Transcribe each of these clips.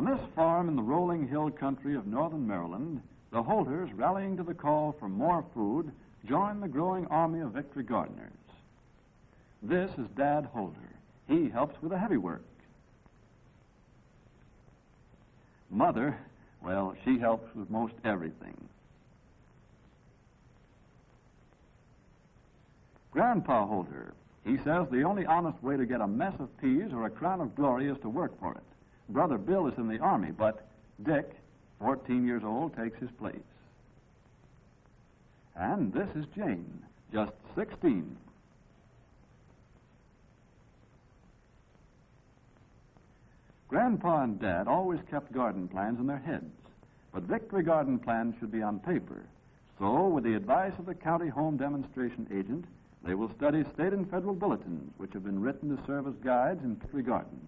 On this farm in the rolling hill country of northern Maryland, the Holters, rallying to the call for more food, join the growing army of victory gardeners. This is Dad Holter. He helps with the heavy work. Mother, well, she helps with most everything. Grandpa Holter, he says the only honest way to get a mess of peas or a crown of glory is to work for it. Brother Bill is in the Army, but Dick, 14 years old, takes his place. And this is Jane, just 16. Grandpa and Dad always kept garden plans in their heads, but victory garden plans should be on paper. So, with the advice of the county home demonstration agent, they will study state and federal bulletins, which have been written to serve as guides in victory gardens.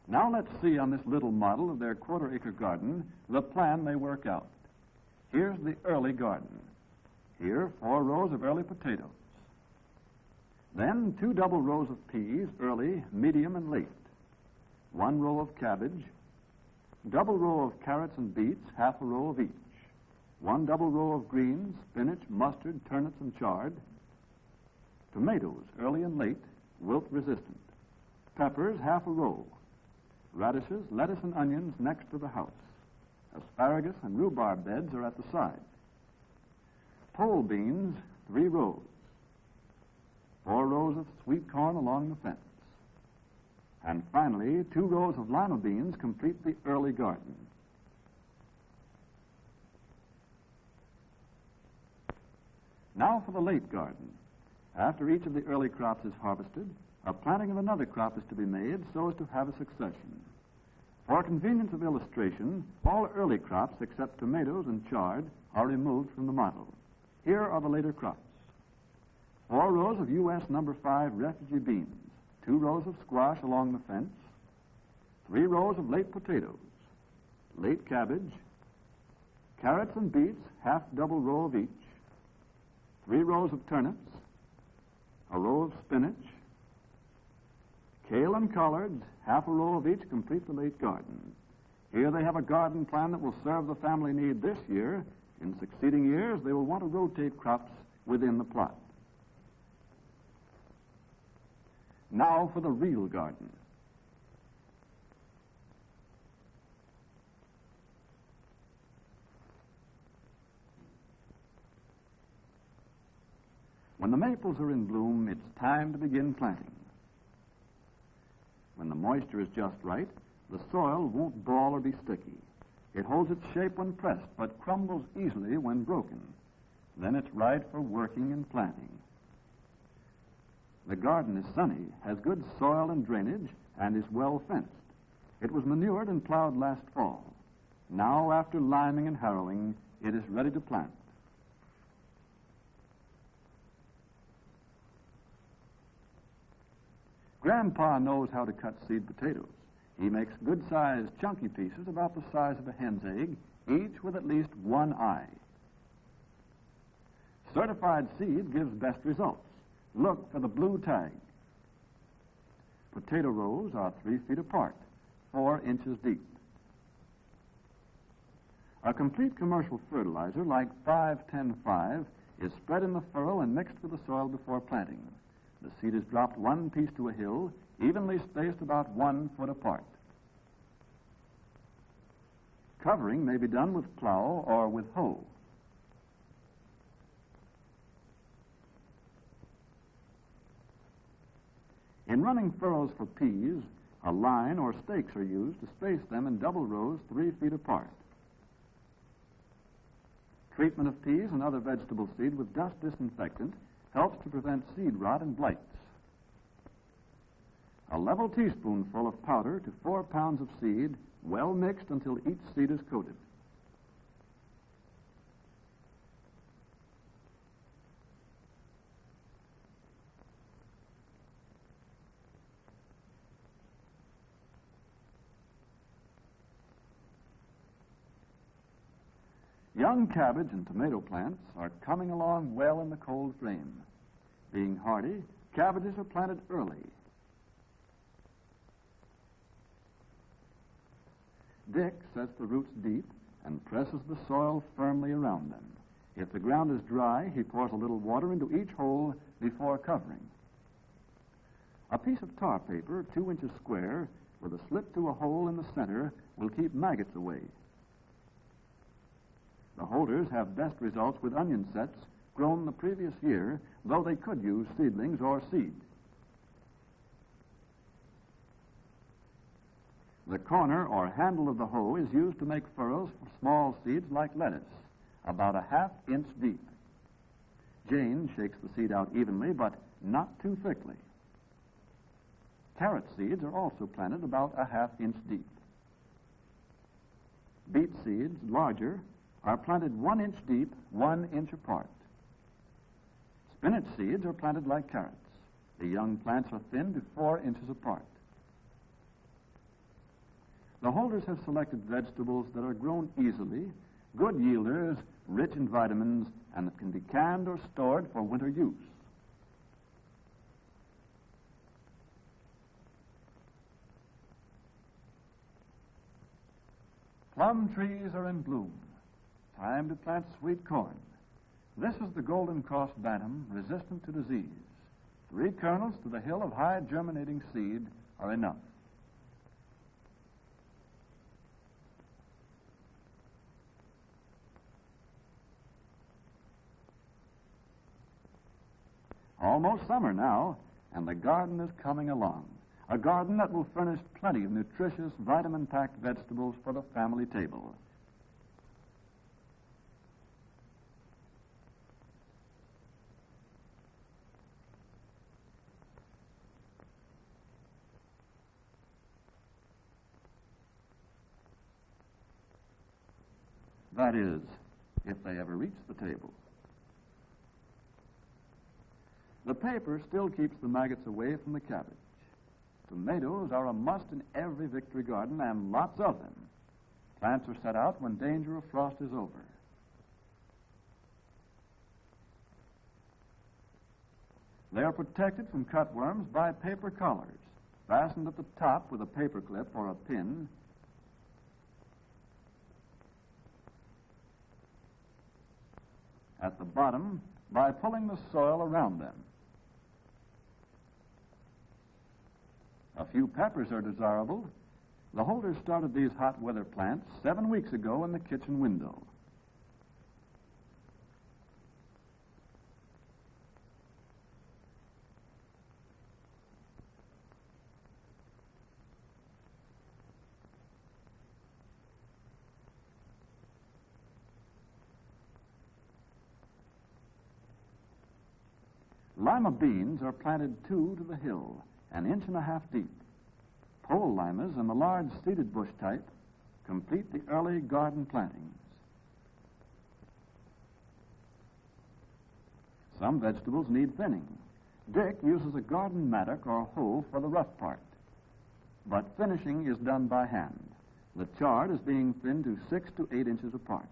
Now let's see on this little model of their quarter-acre garden the plan they work out. Here's the early garden. Here, 4 rows of early potatoes. Then 2 double rows of peas, early, medium, and late. 1 row of cabbage. Double row of carrots and beets, half a row of each. 1 double row of greens, spinach, mustard, turnips, and chard. Tomatoes, early and late, wilt-resistant. Peppers, half a row. Radishes, lettuce, and onions next to the house. Asparagus and rhubarb beds are at the side. Pole beans, 3 rows. 4 rows of sweet corn along the fence. And finally, 2 rows of Llama beans complete the early garden. Now for the late garden. After each of the early crops is harvested, a planting of another crop is to be made so as to have a succession. For convenience of illustration, all early crops except tomatoes and chard are removed from the model. Here are the later crops. 4 rows of U.S. number 5 refugee beans, 2 rows of squash along the fence, 3 rows of late potatoes, late cabbage, carrots and beets, half double row of each, 3 rows of turnips, a row of spinach, kale and collards, half a row of each complete the late garden. Here they have a garden plan that will serve the family need this year. In succeeding years, they will want to rotate crops within the plot. Now for the real garden. When the maples are in bloom, it's time to begin planting. When the moisture is just right, the soil won't ball or be sticky. It holds its shape when pressed, but crumbles easily when broken. Then it's right for working and planting. The garden is sunny, has good soil and drainage, and is well fenced. It was manured and plowed last fall. Now, after liming and harrowing, it is ready to plant. Grandpa knows how to cut seed potatoes. He makes good-sized, chunky pieces about the size of a hen's egg, each with at least 1 eye. Certified seed gives best results. Look for the blue tag. Potato rows are 3 feet apart, 4 inches deep. A complete commercial fertilizer like 5-10-5 is spread in the furrow and mixed with the soil before planting. The seed is dropped 1 piece to a hill, evenly spaced about 1 foot apart. Covering may be done with plow or with hoe. In running furrows for peas, a line or stakes are used to space them in double rows 3 feet apart. Treatment of peas and other vegetable seed with dust disinfectant helps to prevent seed rot and blights. A level teaspoonful of powder to 4 pounds of seed, well mixed until each seed is coated. Young cabbage and tomato plants are coming along well in the cold frame. Being hardy, cabbages are planted early. Dick sets the roots deep and presses the soil firmly around them. If the ground is dry, he pours a little water into each hole before covering. A piece of tar paper, 2 inches square, with a slit to a hole in the center, will keep maggots away. The holders have best results with onion sets grown the previous year, though they could use seedlings or seed. The corner or handle of the hoe is used to make furrows for small seeds like lettuce, about a 1/2 inch deep. Jane shakes the seed out evenly, but not too thickly. Carrot seeds are also planted about a 1/2 inch deep. Beet seeds, larger, are planted 1 inch deep, 1 inch apart. Spinach seeds are planted like carrots. The young plants are thinned to 4 inches apart. The holders have selected vegetables that are grown easily, good yielders, rich in vitamins, and that can be canned or stored for winter use. Plum trees are in bloom. Time to plant sweet corn. This is the Golden Cross Bantam, resistant to disease. 3 kernels to the hill of high germinating seed are enough. Almost summer now, and the garden is coming along. A garden that will furnish plenty of nutritious, vitamin-packed vegetables for the family table. That is, if they ever reach the table. The paper still keeps the maggots away from the cabbage. Tomatoes are a must in every victory garden, and lots of them. Plants are set out when danger of frost is over. They are protected from cutworms by paper collars, fastened at the top with a paper clip or a pin. At the bottom, by pulling the soil around them. A few peppers are desirable. The holders started these hot weather plants 7 weeks ago in the kitchen window. Llama beans are planted 2 to the hill, 1.5 inches deep. Pole limas and the large seeded bush type complete the early garden plantings. Some vegetables need thinning. Dick uses a garden mattock or hoe for the rough part, but finishing is done by hand. The chard is being thinned to 6 to 8 inches apart.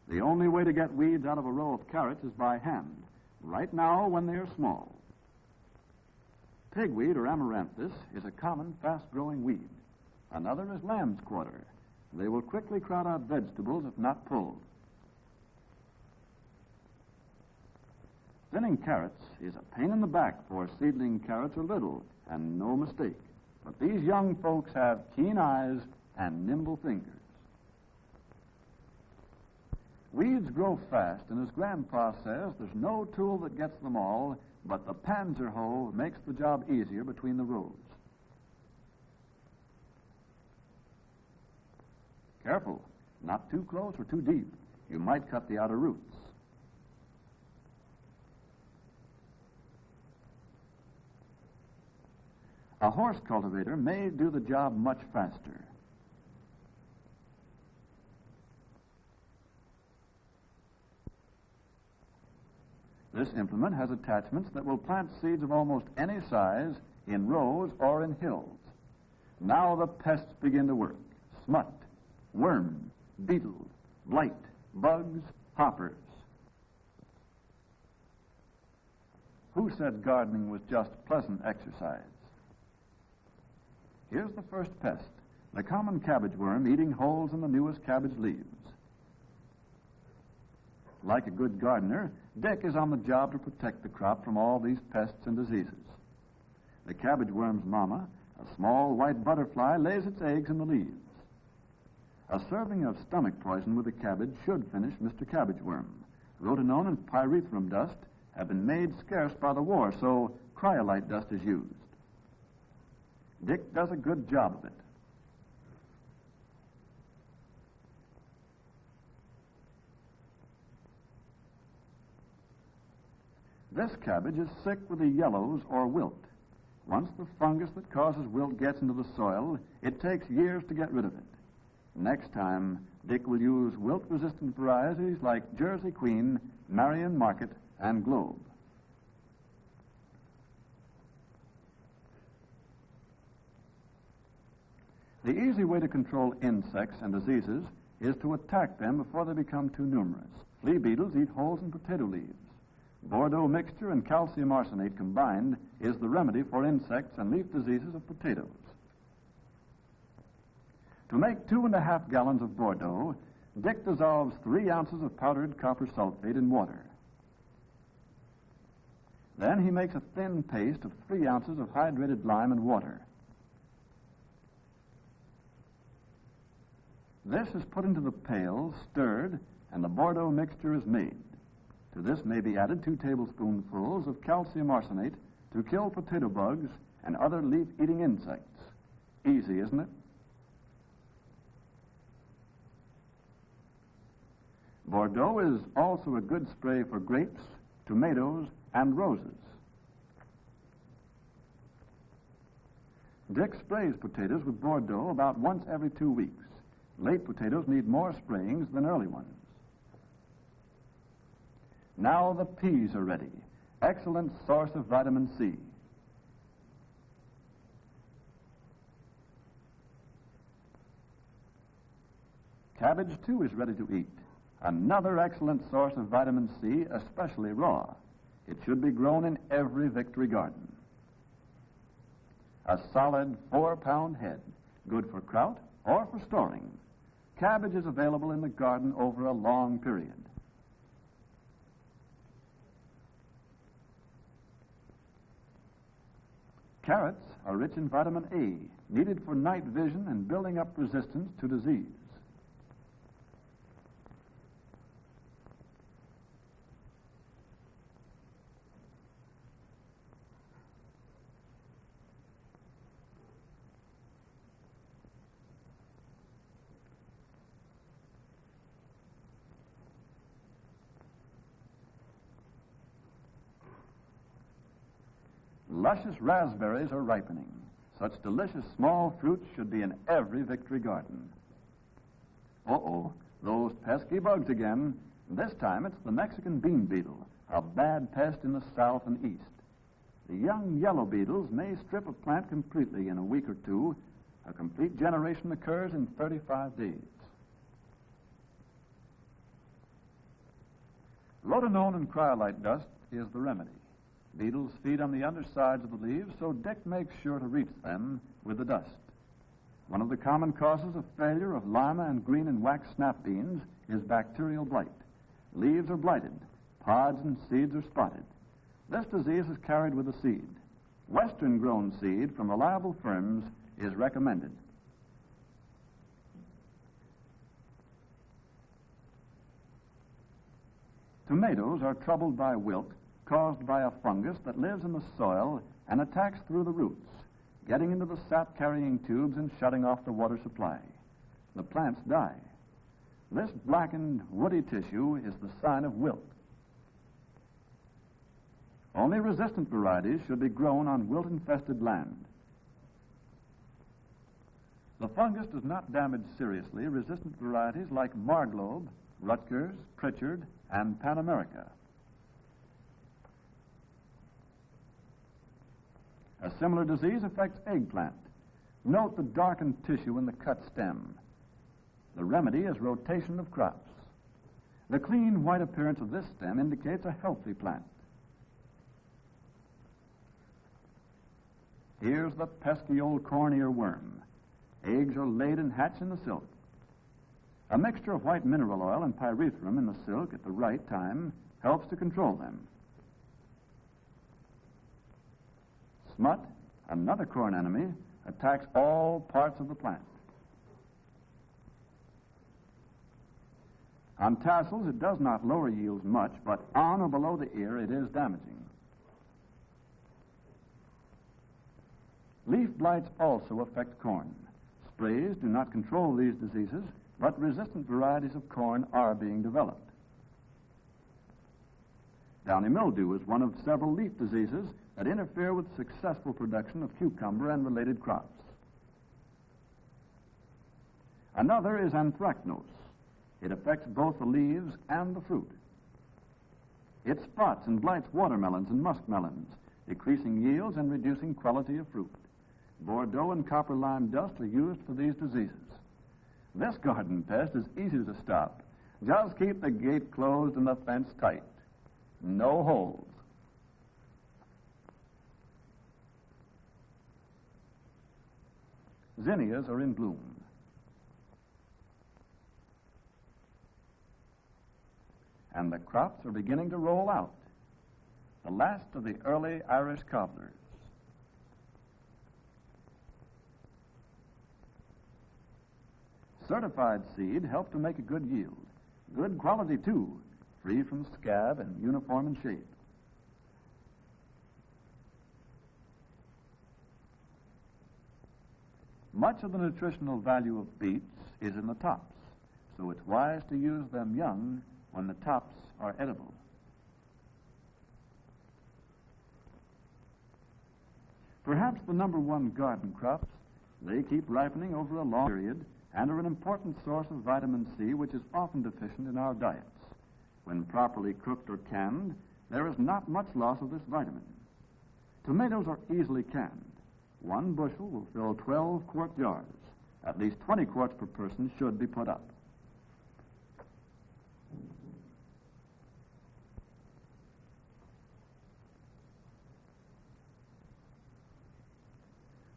The only way to get weeds out of a row of carrots is by hand, right now when they are small. Pigweed or amaranthus is a common, fast-growing weed. Another is lamb's quarter. They will quickly crowd out vegetables if not pulled. Thinning carrots is a pain in the back, for seedling carrots are little, and no mistake. But these young folks have keen eyes and nimble fingers. Weeds grow fast, and as Grandpa says, there's no tool that gets them all, but the Panzer hoe makes the job easier between the rows. Careful, not too close or too deep. You might cut the outer roots. A horse cultivator may do the job much faster. This implement has attachments that will plant seeds of almost any size in rows or in hills. Now the pests begin to work. Smut, worm, beetle, blight, bugs, hoppers. Who said gardening was just pleasant exercise? Here's the first pest, the common cabbage worm eating holes in the newest cabbage leaves. Like a good gardener, Dick is on the job to protect the crop from all these pests and diseases. The cabbage worm's mama, a small white butterfly, lays its eggs in the leaves. A serving of stomach poison with the cabbage should finish Mr. Cabbage Worm. Rotenone and pyrethrum dust have been made scarce by the war, so cryolite dust is used. Dick does a good job of it. This cabbage is sick with the yellows or wilt. Once the fungus that causes wilt gets into the soil, it takes years to get rid of it. Next time, Dick will use wilt-resistant varieties like Jersey Queen, Marion Market, and Globe. The easy way to control insects and diseases is to attack them before they become too numerous. Flea beetles eat holes in potato leaves. Bordeaux mixture and calcium arsenate combined is the remedy for insects and leaf diseases of potatoes. To make 2½ gallons of Bordeaux, Dick dissolves 3 ounces of powdered copper sulfate in water. Then he makes a thin paste of 3 ounces of hydrated lime and water. This is put into the pail, stirred, and the Bordeaux mixture is made. To this may be added 2 tablespoonfuls of calcium arsenate to kill potato bugs and other leaf-eating insects. Easy, isn't it? Bordeaux is also a good spray for grapes, tomatoes, and roses. Dick sprays potatoes with Bordeaux about once every 2 weeks. Late potatoes need more sprayings than early ones. Now the peas are ready. Excellent source of vitamin C. Cabbage, too, is ready to eat. Another excellent source of vitamin C, especially raw. It should be grown in every Victory garden. A solid 4-pound head, good for kraut or for storing. Cabbage is available in the garden over a long period. Carrots are rich in vitamin A, needed for night vision and building up resistance to disease. Luscious raspberries are ripening. Such delicious small fruits should be in every Victory garden. Uh-oh, those pesky bugs again. This time it's the Mexican bean beetle, a bad pest in the south and east. The young yellow beetles may strip a plant completely in a week or 2. A complete generation occurs in 35 days. Rotenone and cryolite dust is the remedy. Beetles feed on the undersides of the leaves, so Dick makes sure to reach them with the dust. One of the common causes of failure of lima and green and wax snap beans is bacterial blight. Leaves are blighted, pods and seeds are spotted. This disease is carried with the seed. Western-grown seed from reliable firms is recommended. Tomatoes are troubled by wilt caused by a fungus that lives in the soil and attacks through the roots, getting into the sap-carrying tubes and shutting off the water supply. The plants die. This blackened, woody tissue is the sign of wilt. Only resistant varieties should be grown on wilt-infested land. The fungus does not damage seriously resistant varieties like Marglobe, Rutgers, Pritchard, and Pan America. A similar disease affects eggplant. Note the darkened tissue in the cut stem. The remedy is rotation of crops. The clean white appearance of this stem indicates a healthy plant. Here's the pesky old corn ear worm. Eggs are laid and hatch in the silk. A mixture of white mineral oil and pyrethrum in the silk at the right time helps to control them. Smut, another corn enemy, attacks all parts of the plant. On tassels, it does not lower yields much, but on or below the ear, it is damaging. Leaf blights also affect corn. Sprays do not control these diseases, but resistant varieties of corn are being developed. Downy mildew is one of several leaf diseases that interfere with successful production of cucumber and related crops. Another is anthracnose. It affects both the leaves and the fruit. It spots and blights watermelons and muskmelons, decreasing yields and reducing quality of fruit. Bordeaux and copper lime dust are used for these diseases. This garden pest is easy to stop. Just keep the gate closed and the fence tight. No holes. Zinnias are in bloom. And the crops are beginning to roll out. The last of the early Irish cobblers. Certified seed help to make a good yield. Good quality, too, free from scab and uniform in shape. Much of the nutritional value of beets is in the tops, so it's wise to use them young when the tops are edible. Perhaps the number one garden crops, they keep ripening over a long period and are an important source of vitamin C, which is often deficient in our diets. When properly cooked or canned, there is not much loss of this vitamin. Tomatoes are easily canned. 1 bushel will fill 12 quart jars. At least 20 quarts per person should be put up.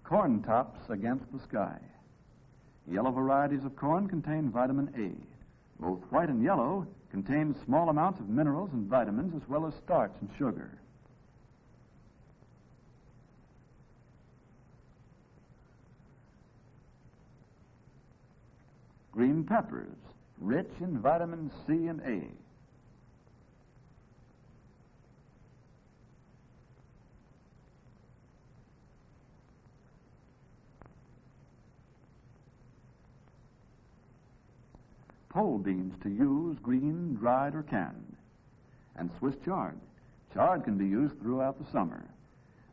Corn tops against the sky. Yellow varieties of corn contain vitamin A. Both white and yellow contain small amounts of minerals and vitamins as well as starch and sugar. Green peppers, rich in vitamins C and A. Pole beans to use, green, dried, or canned. And Swiss chard. Chard can be used throughout the summer.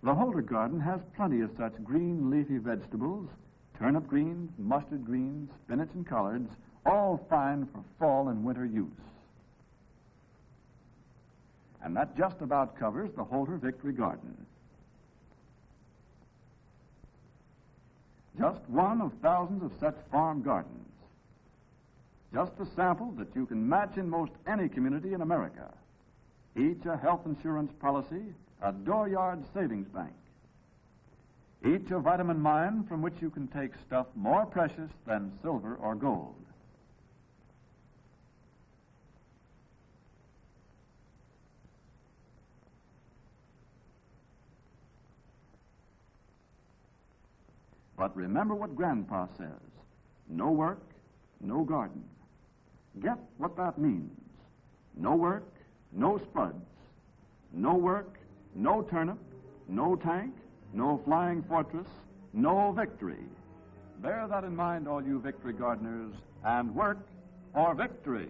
The Holder garden has plenty of such green leafy vegetables, turnip greens, mustard greens, spinach, and collards, all fine for fall and winter use. And that just about covers the Holder Victory Garden. Just one of thousands of such farm gardens. Just a sample that you can match in most any community in America. Each a health insurance policy, a dooryard savings bank. Each a vitamin mine from which you can take stuff more precious than silver or gold. But remember what Grandpa says, no work, no garden. Get what that means. No work, no spuds. No work, no turnip, no tank, no flying fortress, no victory. Bear that in mind, all you victory gardeners, and work for victory.